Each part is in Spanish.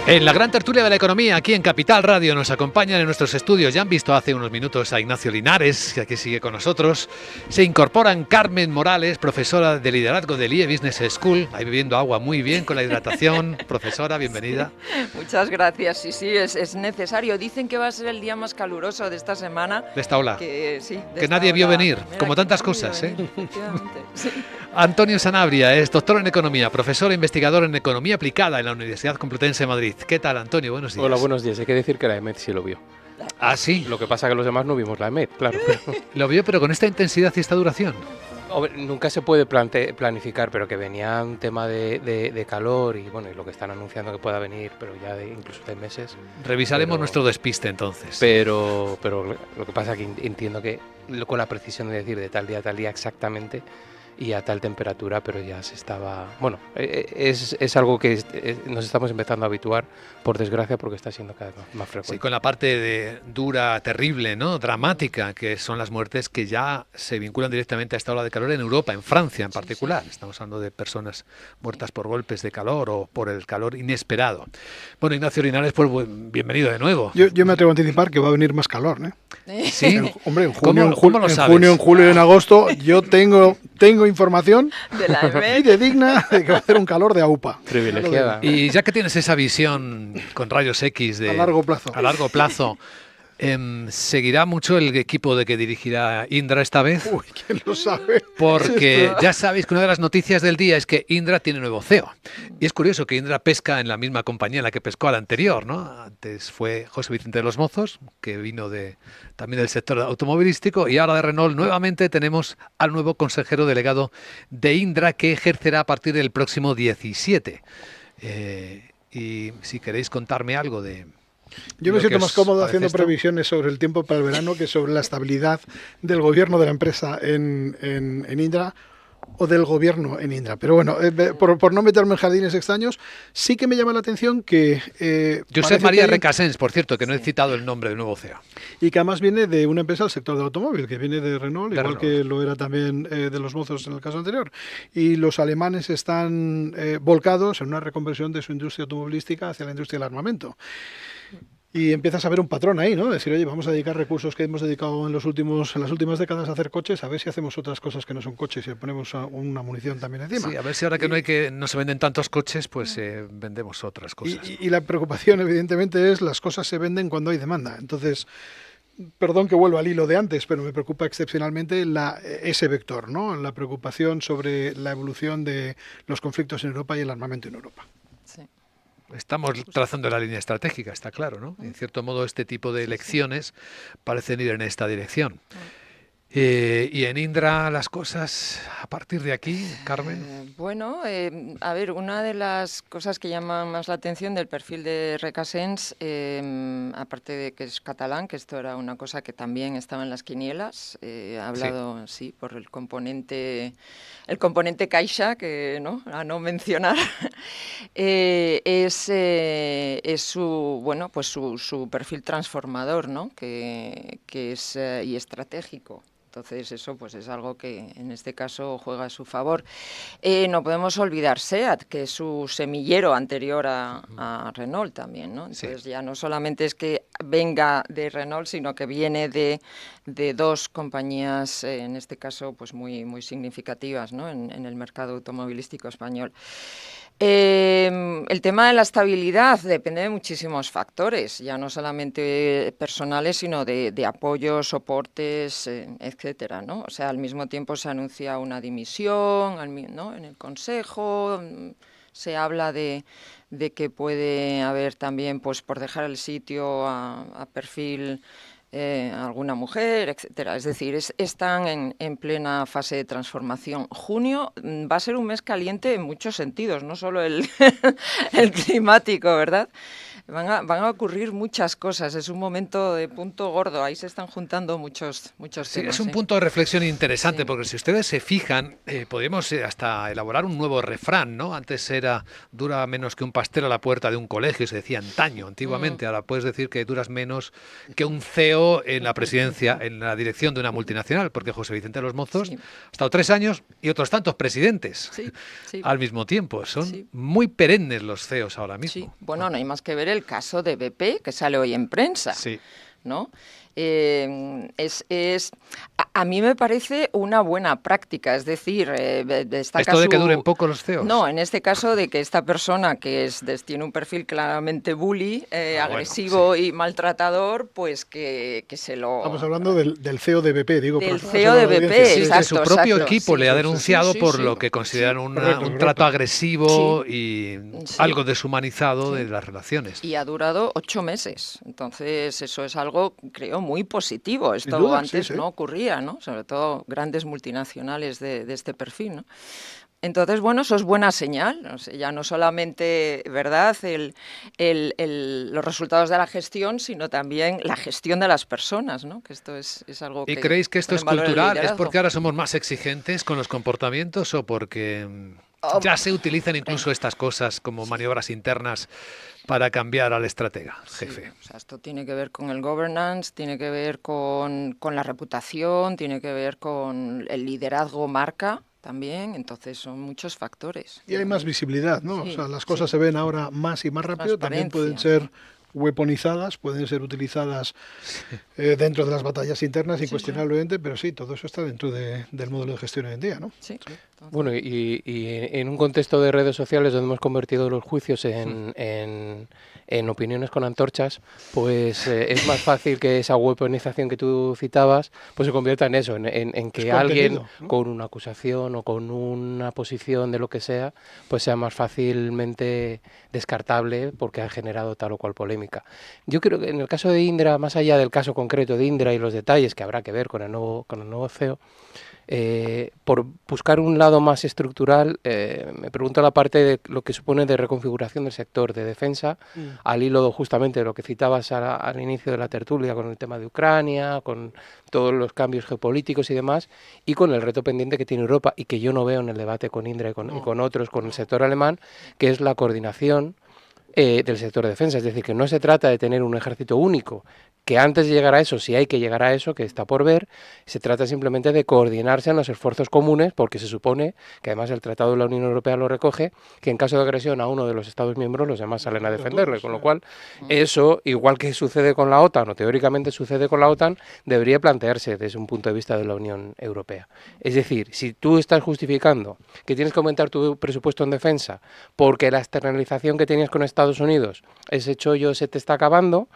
En la gran tertulia de la economía, aquí en Capital Radio, nos acompañan en nuestros estudios. Ya han visto hace unos minutos a Ignacio Linares, que aquí sigue con nosotros. Se incorporan Carmen Morales, profesora de liderazgo del IE Business School, ahí bebiendo agua muy bien con la hidratación. Profesora, bienvenida. Sí, muchas gracias. Sí, es necesario. Dicen que va a ser el día más caluroso de esta semana. De esta ola. Que esta nadie vio venir, como tantas cosas, ¿eh? Sí. Antonio Sanabria es doctor en economía, profesor e investigador en economía aplicada en la Universidad Complutense de Madrid. ¿Qué tal, Antonio? Buenos días. Hola, buenos días. Hay que decir que la EMET sí lo vio. ¿Ah, sí? Lo que pasa es que los demás no vimos la EMET, claro. Lo vio, pero con esta intensidad y esta duración. Nunca se puede planificar, pero que venía un tema de calor y bueno, y lo que están anunciando que pueda venir, pero ya incluso de meses. Revisaremos nuestro despiste entonces. Pero lo que pasa es que entiendo que con la precisión de decir de tal día exactamente y a tal temperatura, pero ya se estaba... Bueno, es algo que nos estamos empezando a habituar, por desgracia, porque está siendo cada vez más frecuente. Sí, con la parte dura, terrible, ¿no? Dramática, que son las muertes que ya se vinculan directamente a esta ola de calor en Europa, en Francia en particular. Sí. Estamos hablando de personas muertas por golpes de calor o por el calor inesperado. Bueno, Ignacio Linares, pues bienvenido de nuevo. Yo me atrevo a anticipar que va a venir más calor, ¿eh? Sí. Hombre, en junio, ¿Cómo lo sabes? En julio y en agosto yo tengo información de la y de digna de que va a hacer un calor de aupa. Privilegiada. Y ya que tienes esa visión con rayos X a largo plazo, ¿seguirá mucho el equipo de que dirigirá Indra esta vez? Uy, ¿quién lo sabe? Porque ya sabéis que una de las noticias del día es que Indra tiene nuevo CEO. Y es curioso que Indra pesca en la misma compañía en la que pescó al anterior, ¿no? Antes fue José Vicente de los Mozos, que vino también del sector automovilístico, y ahora de Renault nuevamente tenemos al nuevo consejero delegado de Indra, que ejercerá a partir del próximo 17. Y si queréis contarme algo de... Yo me siento más cómodo haciendo previsiones sobre el tiempo para el verano que sobre la estabilidad del gobierno de la empresa en Indra o del gobierno en Indra. Pero bueno, por no meterme en jardines extraños, sí que me llama la atención que... Josep María Recasens, por cierto, que no he citado el nombre del nuevo CEO. Y que además viene de una empresa del sector del automóvil, que viene de Renault, igual que lo era también de los Mozos en el caso anterior. Y los alemanes están volcados en una reconversión de su industria automovilística hacia la industria del armamento. Y empiezas a ver un patrón ahí, ¿no? Decir, oye, vamos a dedicar recursos que hemos dedicado en las últimas décadas a hacer coches, a ver si hacemos otras cosas que no son coches y le ponemos una munición también encima. Sí, a ver si ahora que no se venden tantos coches, pues vendemos otras cosas. Y la preocupación, evidentemente, es las cosas se venden cuando hay demanda. Entonces, perdón que vuelva al hilo de antes, pero me preocupa excepcionalmente ese vector, ¿no? La preocupación sobre la evolución de los conflictos en Europa y el armamento en Europa. Sí. Estamos trazando la línea estratégica, está claro, ¿no? En cierto modo, este tipo de elecciones parecen ir en esta dirección. Y en Indra las cosas, a partir de aquí, Carmen. A ver, una de las cosas que llaman más la atención del perfil de Recasens, aparte de que es catalán, que esto era una cosa que también estaba en las quinielas, ha hablado, sí, por el componente caixa, que no, a no mencionar, es su perfil transformador, ¿no? que es y estratégico. Entonces eso pues es algo que en este caso juega a su favor. No podemos olvidar SEAT, que es su semillero anterior a Renault también, ¿no? Entonces ya no solamente es que venga de Renault, sino que viene de dos compañías, en este caso pues muy, muy significativas, ¿no? en el mercado automovilístico español. El tema de la estabilidad depende de muchísimos factores, ya no solamente personales, sino de apoyo, soportes, etcétera, ¿no? O sea, al mismo tiempo se anuncia una dimisión, ¿no? En el Consejo se habla de que puede haber también, pues por dejar el sitio a perfil alguna mujer, etcétera. Es decir, están en plena fase de transformación. Junio va a ser un mes caliente en muchos sentidos, no solo el climático, ¿verdad? van a ocurrir muchas cosas. Es un momento de punto gordo. Ahí se están juntando muchos Sí, temas. es un punto de reflexión interesante, porque si ustedes se fijan, podemos hasta elaborar un nuevo refrán, ¿no? Antes era dura menos que un pastel a la puerta de un colegio, se decía antaño, antiguamente. Ahora puedes decir que duras menos que un CEO en la presidencia, en la dirección de una multinacional, porque José Vicente de los Mozos ha estado 3 años y otros tantos presidentes al mismo tiempo. Son muy perennes los CEOs ahora mismo. Sí. Bueno, no hay más que ver el caso de BP, que sale hoy en prensa, ¿no? A mí me parece una buena práctica, es decir, ¿Esto de que duren poco los CEOs? No, en este caso de que esta persona que tiene un perfil claramente bully, agresivo y maltratador, pues que se lo... Estamos hablando del CEO de BP, digo. Del CEO de BP, exacto. Su propio equipo le ha denunciado por lo que consideran un trato agresivo y algo deshumanizado de las relaciones. Y ha durado 8 meses, entonces eso es algo, creo, muy positivo. Esto antes no ocurría, ¿no? Sobre todo grandes multinacionales de este perfil, ¿no? Entonces, bueno, eso es buena señal. O sea, ya no solamente, ¿verdad?, los resultados de la gestión, sino también la gestión de las personas, ¿no? Que esto es algo que... ¿Y creéis que esto es cultural? ¿Es porque ahora somos más exigentes con los comportamientos o porque ya se utilizan incluso estas cosas como maniobras internas para cambiar al estratega, jefe? O sea, esto tiene que ver con el governance, tiene que ver con la reputación, tiene que ver con el liderazgo marca también, entonces son muchos factores. Y hay más visibilidad, ¿no? O sea, las cosas se ven ahora más y más rápido, también pueden ser weaponizadas, pueden ser utilizadas dentro de las batallas internas, incuestionablemente, pero sí, todo eso está dentro del modelo de gestión hoy en día, ¿no? Sí. Bueno, y en un contexto de redes sociales donde hemos convertido los juicios en opiniones con antorchas, pues es más fácil que esa weaponización que tú citabas pues se convierta en eso, en que alguien, ¿no?, con una acusación o con una posición de lo que sea, pues sea más fácilmente descartable porque ha generado tal o cual polémica. Yo creo que en el caso de Indra, más allá del caso concreto de Indra y los detalles que habrá que ver con el nuevo CEO, por buscar un lado más estructural, me pregunto la parte de lo que supone de reconfiguración del sector de defensa, al hilo justamente de lo que citabas al inicio de la tertulia con el tema de Ucrania, con todos los cambios geopolíticos y demás, y con el reto pendiente que tiene Europa y que yo no veo en el debate con Indra y con otros, con el sector alemán, que es la coordinación del sector de defensa. Es decir, que no se trata de tener un ejército único, que antes de llegar a eso, si hay que llegar a eso, que está por ver, se trata simplemente de coordinarse en los esfuerzos comunes, porque se supone, que además el Tratado de la Unión Europea lo recoge, que en caso de agresión a uno de los Estados miembros, los demás salen a defenderle, con lo cual eso, igual que sucede con la OTAN, o teóricamente sucede con la OTAN, debería plantearse desde un punto de vista de la Unión Europea. Es decir, si tú estás justificando que tienes que aumentar tu presupuesto en defensa porque la externalización que tenías con Estados Unidos, ese chollo se te está acabando,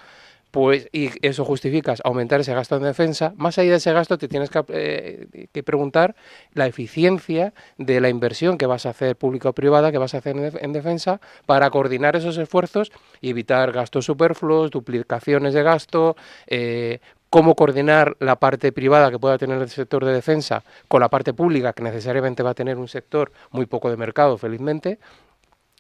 pues, y eso justificas aumentar ese gasto en defensa, más allá de ese gasto te tienes que preguntar la eficiencia de la inversión que vas a hacer pública o privada, que vas a hacer en defensa, para coordinar esos esfuerzos y evitar gastos superfluos, duplicaciones de gasto, cómo coordinar la parte privada que pueda tener el sector de defensa con la parte pública, que necesariamente va a tener un sector muy poco de mercado, felizmente.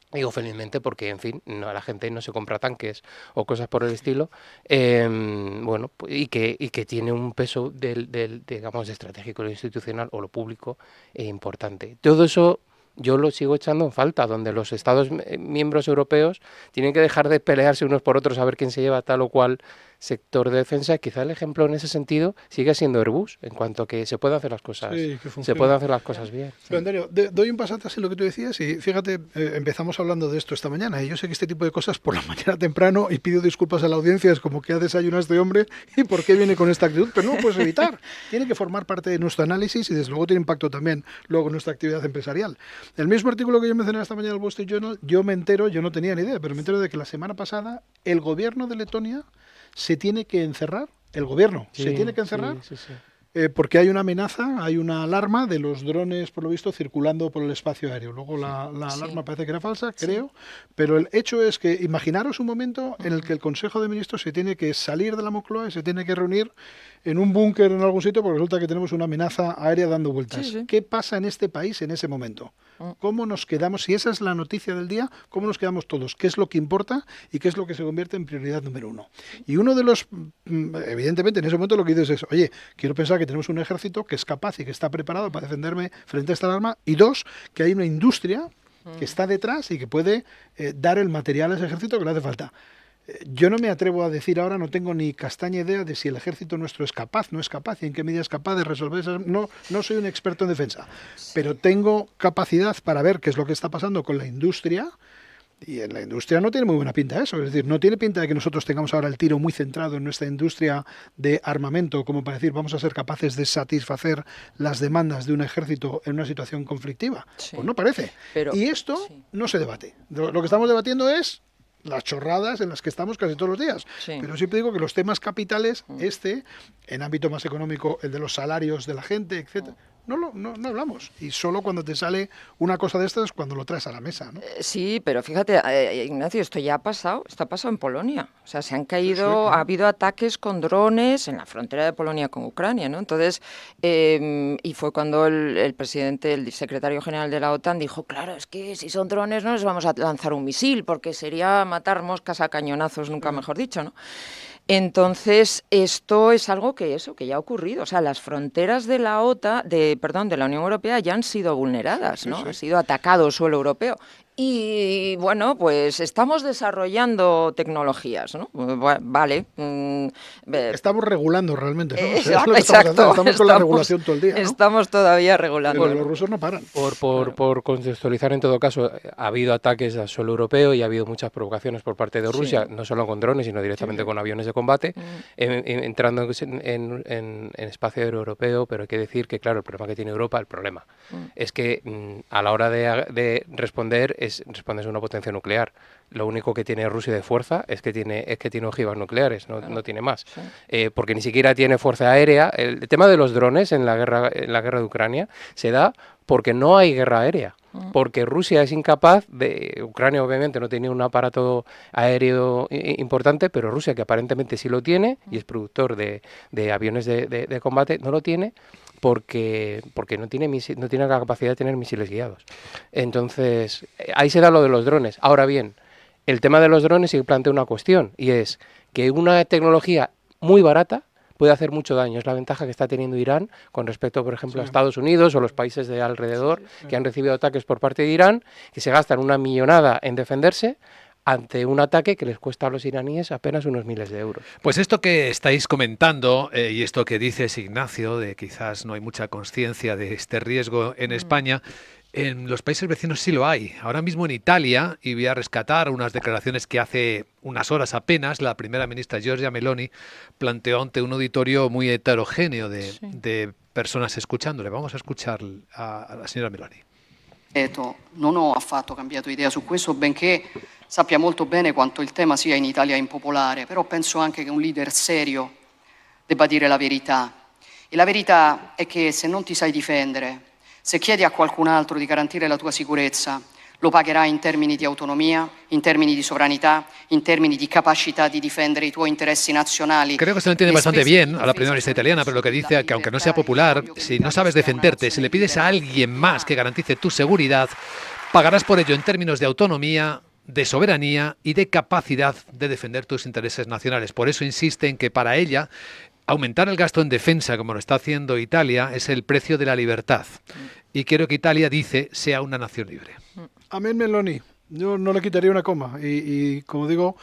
Digo felizmente porque, en fin, la gente no se compra tanques o cosas por el estilo, bueno, y que tiene un peso digamos, estratégico, lo institucional o lo público importante. Todo eso yo lo sigo echando en falta, donde los Estados miembros europeos tienen que dejar de pelearse unos por otros a ver quién se lleva tal o cual sector de defensa. Quizá el ejemplo en ese sentido sigue siendo Airbus, en cuanto a que se pueden hacer las cosas, se pueden hacer las cosas bien. Pero, Antonio, doy un paso atrás en lo que tú decías y fíjate, empezamos hablando de esto esta mañana y yo sé que este tipo de cosas por la mañana temprano, y pido disculpas a la audiencia, es como que ha desayunado este hombre y por qué viene con esta actitud, pero no lo puedes evitar. Tiene que formar parte de nuestro análisis y desde luego tiene impacto también luego en nuestra actividad empresarial. El mismo artículo que yo mencioné esta mañana en el Wall Street Journal, yo no tenía ni idea, pero me entero de que la semana pasada el gobierno de Letonia se tiene que encerrar, porque hay una amenaza, hay una alarma de los drones, por lo visto, circulando por el espacio aéreo. Luego la alarma parece que era falsa, creo, pero el hecho es que imaginaros un momento en el que el Consejo de Ministros se tiene que salir de la Moncloa y se tiene que reunir en un búnker en algún sitio porque resulta que tenemos una amenaza aérea dando vueltas. ¿Qué pasa en este país en ese momento? ¿Cómo nos quedamos? Si esa es la noticia del día, ¿cómo nos quedamos todos? ¿Qué es lo que importa y qué es lo que se convierte en prioridad número uno? Y uno de los, evidentemente, en ese momento lo que dices es, oye, quiero pensar que tenemos un ejército que es capaz y que está preparado para defenderme frente a esta alarma, y dos, que hay una industria que está detrás y que puede dar el material a ese ejército que le hace falta. Yo no me atrevo a decir ahora, no tengo ni castaña idea de si el ejército nuestro es capaz, no es capaz, y en qué medida es capaz de resolver esas... No soy un experto en defensa, pero tengo capacidad para ver qué es lo que está pasando con la industria, y en la industria no tiene muy buena pinta eso, es decir, no tiene pinta de que nosotros tengamos ahora el tiro muy centrado en nuestra industria de armamento, como para decir, vamos a ser capaces de satisfacer las demandas de un ejército en una situación conflictiva. Sí. Pues no parece. Y esto no se debate. Lo que estamos debatiendo es las chorradas en las que estamos casi todos los días. Sí. Pero siempre digo que los temas capitales, en ámbito más económico, el de los salarios de la gente, etcétera, no hablamos. Y solo cuando te sale una cosa de estas, cuando lo traes a la mesa, ¿no? Sí, pero fíjate, Ignacio, esto ya ha pasado, está pasado en Polonia. O sea, se han caído, ha habido ataques con drones en la frontera de Polonia con Ucrania, ¿no? Entonces, y fue cuando el presidente, el secretario general de la OTAN dijo, claro, es que si son drones no les vamos a lanzar un misil, porque sería matar moscas a cañonazos, nunca mejor dicho, ¿no? Entonces, esto es algo que ya ha ocurrido. O sea, las fronteras de la de la Unión Europea ya han sido vulneradas, ¿no? Ha sido atacado suelo europeo. Y bueno, pues estamos desarrollando tecnologías, ¿no? Vale. Estamos regulando realmente, ¿no? Exacto. Estamos con la regulación todo el día, ¿no? Estamos todavía regulando. Pero los rusos no paran. Por contextualizar, en todo caso, ha habido ataques al suelo europeo y ha habido muchas provocaciones por parte de Rusia, no solo con drones, sino directamente con aviones de combate, entrando en espacio aéreo europeo, pero hay que decir que, claro, el problema que tiene Europa, es que a la hora de responder respondes a una potencia nuclear. Lo único que tiene Rusia de fuerza es que tiene ojivas nucleares, no tiene más. Sí. Porque ni siquiera tiene fuerza aérea. El tema de los drones en la guerra de Ucrania se da porque no hay guerra aérea. Porque Rusia es incapaz Ucrania obviamente no tenía un aparato aéreo importante, pero Rusia, que aparentemente sí lo tiene y es productor de aviones de combate, no lo tiene porque no tiene la capacidad de tener misiles guiados. Entonces, ahí se da lo de los drones. Ahora bien, el tema de los drones sí plantea una cuestión, y es que una tecnología muy barata puede hacer mucho daño. Es la ventaja que está teniendo Irán con respecto, por ejemplo, a Estados Unidos o los países de alrededor que han recibido ataques por parte de Irán, que se gastan una millonada en defenderse ante un ataque que les cuesta a los iraníes apenas unos miles de euros. Pues esto que estáis comentando y esto que dices, Ignacio, de quizás no hay mucha conciencia de este riesgo en España, en los países vecinos sí lo hay. Ahora mismo en Italia, y voy a rescatar unas declaraciones que hace unas horas apenas la primera ministra Giorgia Meloni planteó ante un auditorio muy heterogéneo de personas escuchándole. Vamos a escuchar a la señora Meloni. Non ho affatto cambiato idea su questo, benché sappia molto bene quanto il tema sia in Italia impopolare, però penso anche che un leader serio debba dire la verità. E la verità è che se non ti sai difendere, se chiedi a qualcun altro di garantire la tua sicurezza, lo pagherai in termini di autonomia, in termini di sovranità, in termini di capacità di difendere i tuoi interessi nazionali. Creo que se lo entiende bastante bien a la primera ministra italiana, pero lo que dice que aunque no sea popular, si no sabes defenderte, si le pides a alguien más que garantice tu seguridad, pagarás por ello en términos de autonomía, de soberanía y de capacidad de defender tus intereses nacionales. Por eso insiste en que para ella aumentar el gasto en defensa, como lo está haciendo Italia, es el precio de la libertad. Y quiero que Italia, dice, sea una nación libre. Amén, Meloni. Yo no le quitaría una coma y como digo,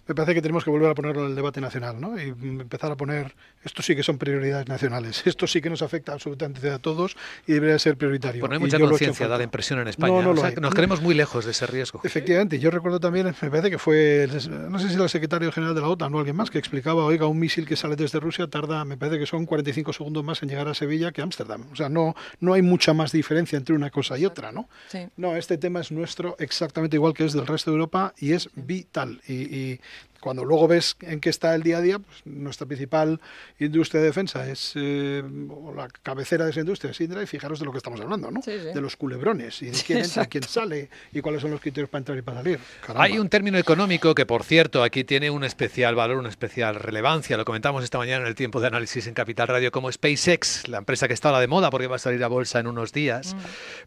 me parece que tenemos que volver a ponerlo en el debate nacional, ¿no? Y empezar a poner, esto sí que son prioridades nacionales, esto sí que nos afecta absolutamente a todos y debería ser prioritario. Pues no hay mucha conciencia, da la impresión en España. No, o sea, nos creemos muy lejos de ese riesgo. Efectivamente, yo recuerdo también, me parece que fue, no sé si era el secretario general de la OTAN o alguien más, que explicaba, oiga, un misil que sale desde Rusia tarda, me parece que son 45 segundos más en llegar a Sevilla que a Ámsterdam. O sea, no hay mucha más diferencia entre una cosa y otra, ¿no? Sí. No, este tema es nuestro exactamente igual que es del resto de Europa y es vital. Y cuando luego ves en qué está el día a día, pues nuestra principal industria de defensa es, o la cabecera de esa industria es Indra, y fijaros de lo que estamos hablando, ¿no? Sí, sí. De los culebrones, y de quién entra, quién sale, y cuáles son los criterios para entrar y para salir. Caramba. Hay un término económico que, por cierto, aquí tiene un especial valor, una especial relevancia. Lo comentamos esta mañana en el tiempo de análisis en Capital Radio, como SpaceX, la empresa que está ahora de moda porque va a salir a bolsa en unos días.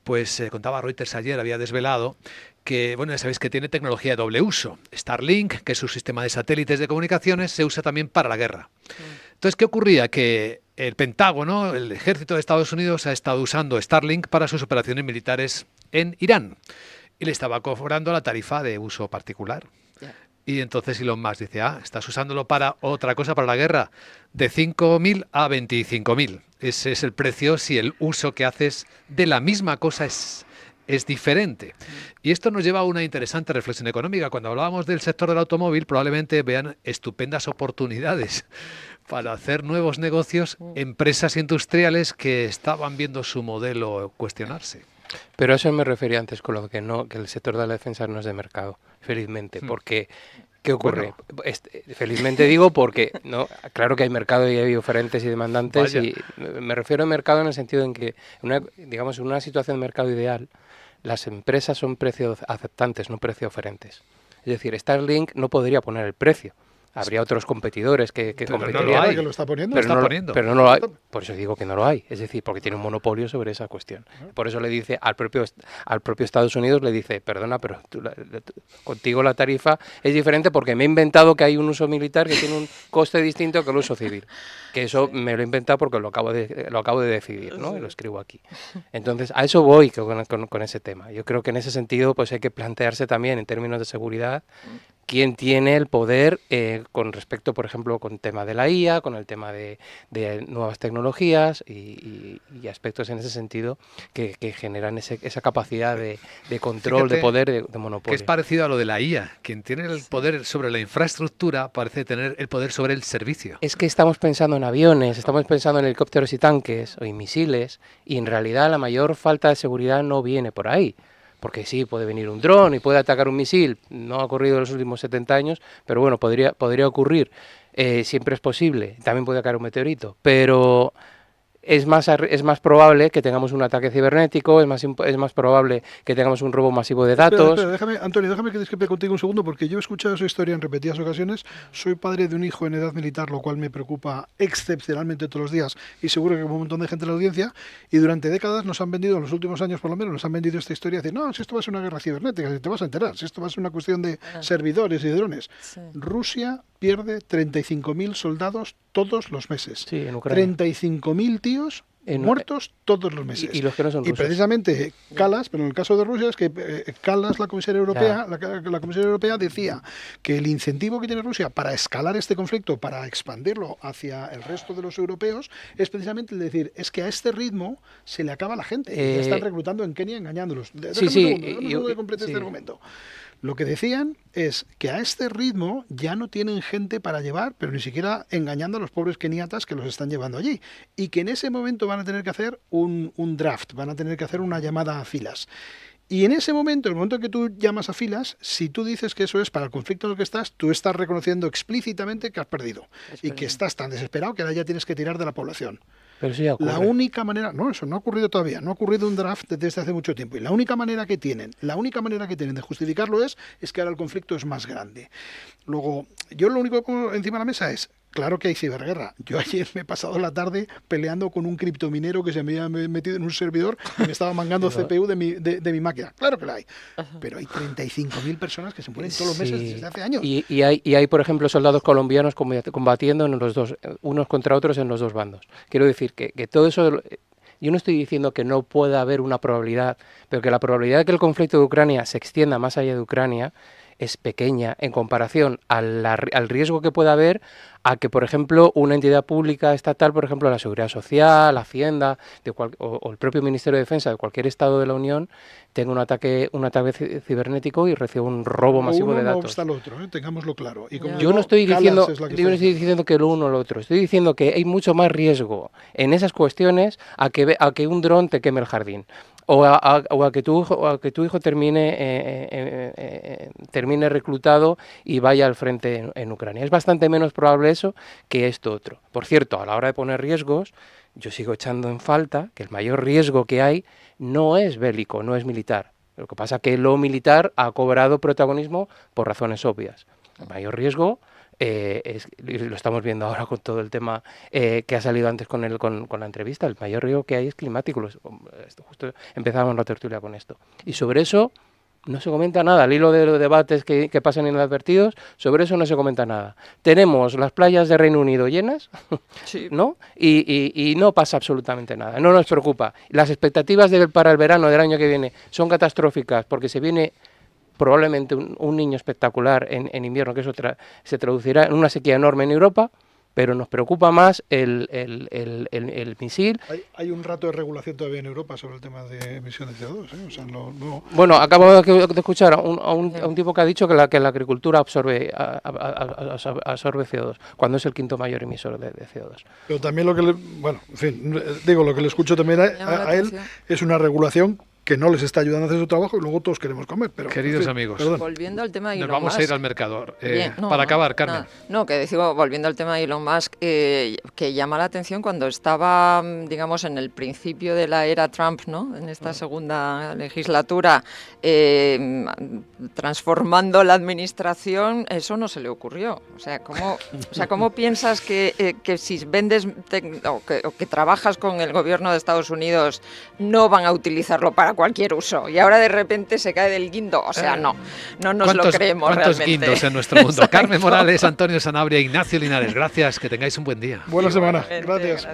Pues contaba Reuters ayer, había desvelado que, bueno, ya sabéis que tiene tecnología de doble uso. Starlink, que es su sistema de satélites de comunicaciones, se usa también para la guerra. Entonces, ¿qué ocurría? Que el Pentágono, el ejército de Estados Unidos, ha estado usando Starlink para sus operaciones militares en Irán y le estaba cobrando la tarifa de uso particular. Y entonces Elon Musk dice, estás usándolo para otra cosa, para la guerra, de 5.000 a 25.000. Ese es el precio si el uso que haces de la misma cosa es diferente. Y esto nos lleva a una interesante reflexión económica. Cuando hablábamos del sector del automóvil, probablemente vean estupendas oportunidades para hacer nuevos negocios, empresas industriales que estaban viendo su modelo cuestionarse. Pero a eso me refería antes con lo que el sector de la defensa no es de mercado, felizmente, porque ¿qué ocurre? Bueno. Felizmente digo porque claro que hay mercado y hay oferentes y demandantes. Vaya. Y me refiero a mercado en el sentido en que, digamos, en una situación de mercado ideal, las empresas son precio aceptantes, no precio oferentes. Es decir, Starlink no podría poner el precio. Habría otros competidores que competirían. No lo hay, que lo está poniendo. Pero no lo hay. Por eso digo que no lo hay. Es decir, porque tiene un monopolio sobre esa cuestión. Por eso le dice al propio Estados Unidos, le dice, perdona, pero contigo la tarifa es diferente porque me he inventado que hay un uso militar que tiene un coste distinto que el uso civil. Que eso me lo he inventado porque lo acabo de decidir, ¿no? Y lo escribo aquí. Entonces, a eso voy con ese tema. Yo creo que en ese sentido pues hay que plantearse también en términos de seguridad quién tiene el poder con respecto, por ejemplo, con el tema de la IA, con el tema de nuevas tecnologías y aspectos en ese sentido que generan esa capacidad de control, fíjate, de poder, de monopolio. Que es parecido a lo de la IA. Quien tiene el poder sobre la infraestructura parece tener el poder sobre el servicio. Es que estamos pensando en aviones, estamos pensando en helicópteros y tanques o en misiles, y en realidad la mayor falta de seguridad no viene por ahí. Porque sí, puede venir un dron y puede atacar un misil. No ha ocurrido en los últimos 70 años, pero bueno, podría ocurrir. Siempre es posible. También puede caer un meteorito. Pero es más probable que tengamos un ataque cibernético, es más probable que tengamos un robo masivo de datos. Espera, Antonio, déjame que discrepe contigo un segundo, porque yo he escuchado esa historia en repetidas ocasiones. Soy padre de un hijo en edad militar, lo cual me preocupa excepcionalmente todos los días, y seguro que un montón de gente en la audiencia, y durante décadas nos han vendido, en los últimos años por lo menos, nos han vendido esta historia de decir, no, si esto va a ser una guerra cibernética, si te vas a enterar, si esto va a ser una cuestión de servidores y de drones. Sí. Rusia pierde 35.000 soldados todos los meses. Sí, en Ucrania. 35.000 tíos muertos todos los meses. Y los que no son rusos. Y precisamente Kallas, pero en el caso de Rusia es que Kallas, la comisaria europea, la comisaria europea decía que el incentivo que tiene Rusia para escalar este conflicto, para expandirlo hacia el resto de los europeos, es precisamente el decir, es que a este ritmo se le acaba la gente. Ya están reclutando en Kenia engañándolos. Déjame que complete este argumento. Lo que decían es que a este ritmo ya no tienen gente para llevar, pero ni siquiera engañando a los pobres keniatas que los están llevando allí. Y que en ese momento van a tener que hacer un draft, van a tener que hacer una llamada a filas. Y en ese momento, el momento en que tú llamas a filas, si tú dices que eso es para el conflicto en el que estás, tú estás reconociendo explícitamente que has perdido. Y que estás tan desesperado que ahora ya tienes que tirar de la población. Pero sí ocurre. La única manera, no, eso no ha ocurrido todavía, no ha ocurrido un draft desde hace mucho tiempo. Y la única manera que tienen de justificarlo es que ahora el conflicto es más grande. Luego, yo lo único que pongo encima de la mesa es, claro que hay ciberguerra. Yo ayer me he pasado la tarde peleando con un criptominero que se me había metido en un servidor y me estaba mangando CPU de mi máquina. Claro que la hay. Pero hay 35.000 personas que se mueren todos los meses desde hace años. Y hay, por ejemplo, soldados colombianos combatiendo en los dos, unos contra otros en los dos bandos. Quiero decir que todo eso... Yo no estoy diciendo que no pueda haber una probabilidad, pero que la probabilidad de que el conflicto de Ucrania se extienda más allá de Ucrania es pequeña en comparación al riesgo que pueda haber a que, por ejemplo, una entidad pública estatal, por ejemplo, la Seguridad Social, la Hacienda o el propio Ministerio de Defensa de cualquier estado de la Unión tenga un ataque cibernético y reciba un robo masivo de datos. No obsta al otro, tengámoslo claro. Y como yo no estoy diciendo que lo uno o lo otro. Estoy diciendo que hay mucho más riesgo en esas cuestiones a que un dron te queme el jardín. o a que tu hijo termine reclutado y vaya al frente en Ucrania. Es bastante menos probable eso que esto otro. Por cierto, a la hora de poner riesgos, yo sigo echando en falta que el mayor riesgo que hay no es bélico, no es militar. Lo que pasa es que lo militar ha cobrado protagonismo por razones obvias. El mayor riesgo lo estamos viendo ahora con todo el tema que ha salido antes con la entrevista. El mayor riesgo que hay es climático. Justo empezábamos la tertulia con esto. Y sobre eso no se comenta nada. Al hilo de los debates que pasan inadvertidos, sobre eso no se comenta nada. Tenemos las playas de Reino Unido llenas, sí, ¿no? Y no pasa absolutamente nada. No nos preocupa. Las expectativas para el verano del año que viene son catastróficas porque se viene probablemente un niño espectacular en invierno, que eso se traducirá en una sequía enorme en Europa, pero nos preocupa más el misil. Hay un rato de regulación todavía en Europa sobre el tema de emisiones de CO2, ¿eh? O sea, Bueno, acabo de escuchar a un tipo que ha dicho que la agricultura absorbe CO2, cuando es el quinto mayor emisor de CO2. Pero también lo que lo que le escucho también a él es una regulación que no les está ayudando a hacer su trabajo y luego todos queremos comer. Pero, queridos amigos, volviendo al tema de nos Elon vamos Musk, a ir al mercado. Para acabar, Carmen. Que decimos, volviendo al tema de Elon Musk, que llama la atención cuando estaba, digamos, en el principio de la era Trump, ¿no? En esta segunda legislatura, transformando la administración, eso no se le ocurrió. O sea, ¿cómo piensas que si vendes o que trabajas con el gobierno de Estados Unidos no van a utilizarlo para cualquier uso? Y ahora de repente se cae del guindo. O sea, no nos lo creemos ¿cuántos realmente. guindos en nuestro mundo? Carmen Morales, Antonio Sanabria, Ignacio Linares, gracias, que tengáis un buen día. Buena semana, gracias.